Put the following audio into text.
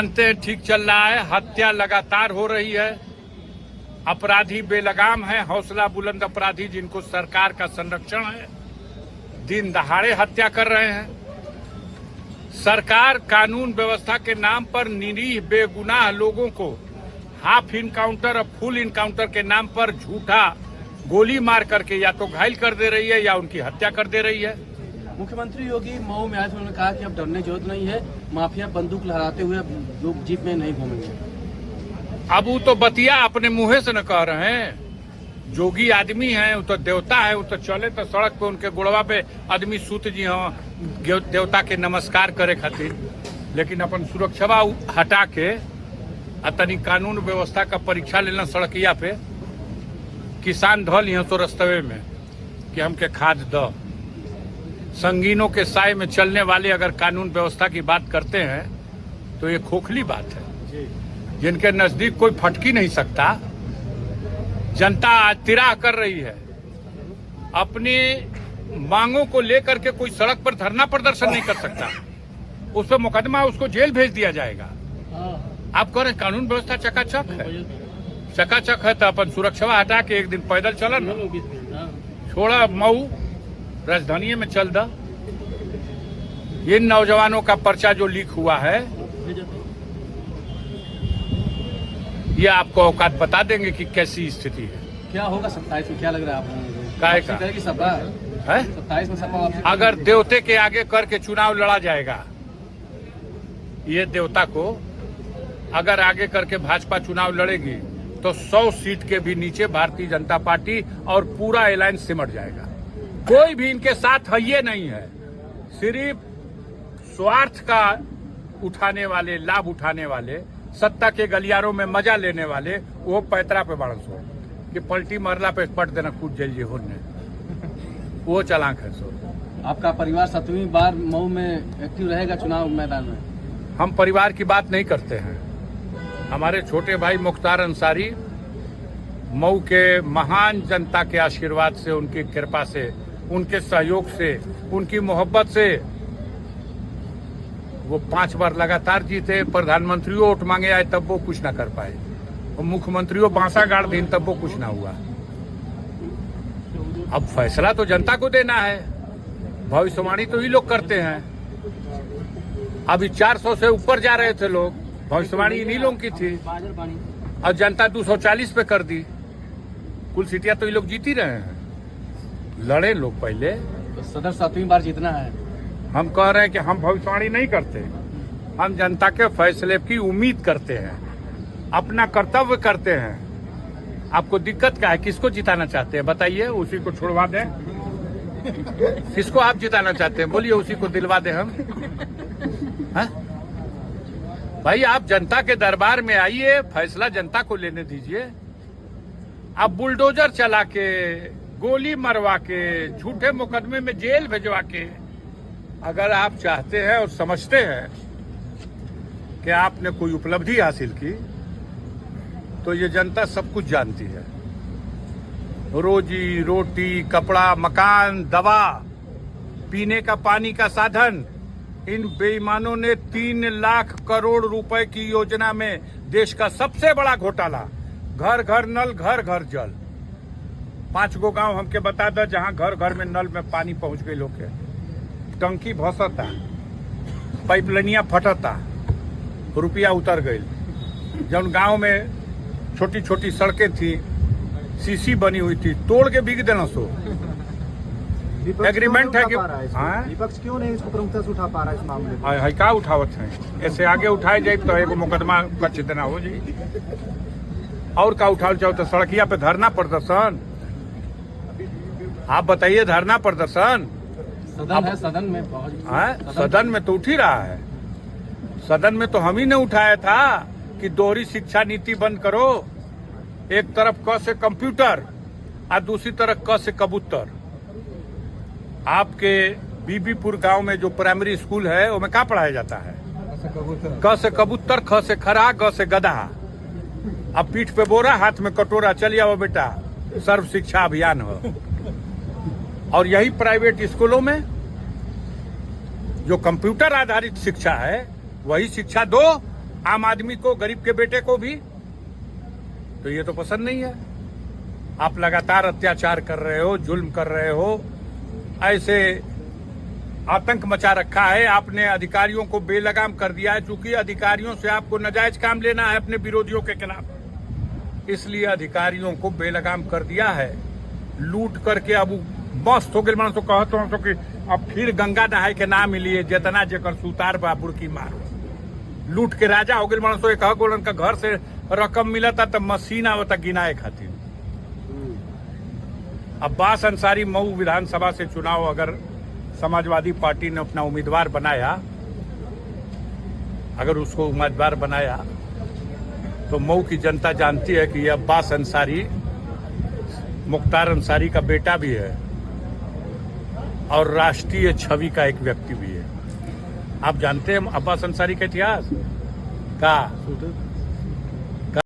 जानते हैं ठीक चल रहा है, हत्या लगातार हो रही है, अपराधी बेलगाम है, हौसला बुलंद अपराधी जिनको सरकार का संरक्षण है, दिन दहाड़े हत्या कर रहे हैं। सरकार कानून व्यवस्था के नाम पर निरीह बेगुनाह लोगों को हाफ इनकाउंटर और फुल इनकाउंटर के नाम पर झूठा गोली मार करके या तो घायल कर दे रही है या उनकी हत्या कर दे रही है। मुख्यमंत्री योगी मऊ में आज उन्होंने कहा कि अब डरने जरूरत नहीं है, माफिया बंदूक लहराते हुए लोग जीप में नहीं घूमेंगे। अब वो तो बतिया अपने मुंह से न कह रहे हैं, जोगी आदमी है, वो तो देवता है, वो तो चले तो सड़क पे उनके गुड़वा पे आदमी सूत जी हो देवता के नमस्कार करे खातिर, लेकिन अपन सुरक्षा हटा के तनी कानून व्यवस्था का परीक्षा लेना सड़किया पे किसान धल यहाँ तो रस्तवे में कि हमके खाद द संगीनों के साय में चलने वाले अगर कानून व्यवस्था की बात करते हैं तो ये खोखली बात है, जिनके नजदीक कोई फटकी नहीं सकता। जनता आज तिराह कर रही है, अपनी मांगों को लेकर के कोई सड़क पर धरना प्रदर्शन नहीं कर सकता, उस पर मुकदमा, उसको जेल भेज दिया जाएगा। आप कह रहे कानून व्यवस्था चकाचक है, चकाचक है तो अपन सुरक्षा हटा के एक दिन पैदल चलन, छोड़ा मऊ राजधानी में चल द। इन नौजवानों का पर्चा जो लीक हुआ है ये आपको औकात बता देंगे कि कैसी स्थिति है। क्या होगा 27 में, क्या लग रहा है आप लोगों को? काय का की सपा है 27 में सपा अगर देवते के आगे करके चुनाव लड़ा जाएगा, ये देवता को अगर आगे करके भाजपा चुनाव लड़ेगी तो 100 सीट के भी नीचे भारतीय जनता पार्टी और पूरा अलायंस सिमट जाएगा। कोई भी इनके साथ है ये नहीं है, सिर्फ स्वार्थ का उठाने वाले, लाभ उठाने वाले, सत्ता के गलियारों में मजा लेने वाले, वो पैतरा पे बारह सो कि पलटी मरला पे पट देना कूद जाइए होने, वो चलाक है। सो आपका परिवार 7वीं बार मऊ में एक्टिव रहेगा चुनाव मैदान में? हम परिवार की बात नहीं करते हैं। हमारे छोटे भाई मुख्तार अंसारी मऊ के महान जनता के आशीर्वाद से, उनकी कृपा से, उनके सहयोग से, उनकी मोहब्बत से वो 5 बार लगातार जीते। प्रधानमंत्रियों वोट मांगे आए तब वो कुछ ना कर पाए, और मुख्यमंत्रियों बांसा गाड़ दिन तब वो कुछ ना हुआ। अब फैसला तो जनता को देना है, भविष्यवाणी तो ये लोग करते हैं। अभी 400 से ऊपर जा रहे थे लोग, भविष्यवाणी इन्हीं लोगों की थी, और जनता 240 पे कर दी। कुल सीटियां तो ये लोग जीत ही रहे हैं। लड़े लोग पहले, तो सदर 7वीं बार जीतना है। हम कह रहे हैं कि हम भविष्यवाणी नहीं करते, हम जनता के फैसले की उम्मीद करते हैं, अपना कर्तव्य करते हैं। आपको दिक्कत क्या है, किसको जिताना चाहते हैं बताइए, उसी को छोड़वा दें। किसको आप जिताना चाहते हैं बोलिए, उसी को दिलवा दें हम। हा? भाई आप जनता के दरबार में आइए, फैसला जनता को लेने दीजिए। आप बुलडोजर चला के, गोली मरवा के, झूठे मुकदमे में जेल भिजवा के अगर आप चाहते हैं और समझते हैं कि आपने कोई उपलब्धि हासिल की, तो ये जनता सब कुछ जानती है। रोजी रोटी, कपड़ा, मकान, दवा, पीने का पानी का साधन, इन बेईमानों ने 3 लाख करोड़ रुपए की योजना में देश का सबसे बड़ा घोटाला, घर घर नल, घर घर जल। 5 गो गांव हमके बता दो जहां घर घर में नल में पानी पहुंच गई, लोग के टंकी भसता, पाइपलाइनिया फटता, रुपया उतर गई। जब गांव में छोटी छोटी सड़कें थी, सीसी बनी हुई थी, तोड़ के बिक देना। सो एग्रीमेंट है कि विपक्ष क्यों नहीं इसको प्रमुखता से उठा पा रहा है इस मामले में? है का उठावत है, ऐसे आगे उठाए जाए तो एगो मुकदमा कच्छ देना हो जाए। और का उठाल चाहो तो सड़किया पे धरना प्रदर्शन, आप बताइए, धरना प्रदर्शन सदन है, सदन में सदन में तो उठ ही रहा है। सदन में तो हम ही ने उठाया था कि दोहरी शिक्षा नीति बंद करो। एक तरफ क से कंप्यूटर और दूसरी तरफ क से कबूतर। आपके बीबीपुर गांव में जो प्राइमरी स्कूल है उसमें क्या पढ़ाया जाता है? क से कबूतर, ख से खरा, ग से गधा। अब पीठ पे बोरा, हाथ में कटोरा, चलिए आओ बेटा, सर्व शिक्षा अभियान हो। और यही प्राइवेट स्कूलों में जो कंप्यूटर आधारित शिक्षा है वही शिक्षा दो आम आदमी को, गरीब के बेटे को भी, तो ये तो पसंद नहीं है। आप लगातार अत्याचार कर रहे हो, जुल्म कर रहे हो, ऐसे आतंक मचा रखा है। आपने अधिकारियों को बेलगाम कर दिया है, चूंकि अधिकारियों से आपको नाजायज काम लेना है अपने विरोधियों के खिलाफ, इसलिए अधिकारियों को बेलगाम कर दिया है। लूट करके अब मस्त हो गए मन तो कहते हो कि अब फिर गंगा नहाय के ना मिलिए, जितना जेकर सुतार बा बुड़की मारो। लूट के राजा हो गए मन तो एक गोलन का घर से रकम मिला था तो मशीन आवता गिनाए खातिर। अब्बास अंसारी मऊ विधानसभा से चुनाव अगर समाजवादी पार्टी ने अपना उम्मीदवार बनाया, अगर उसको उम्मीदवार बनाया तो मऊ की जनता जानती है कि ये अब्बास अंसारी मुख्तार अंसारी का बेटा भी है और राष्ट्रीय छवि का एक व्यक्ति भी है। आप जानते हैं अब्बास अंसारी का इतिहास का?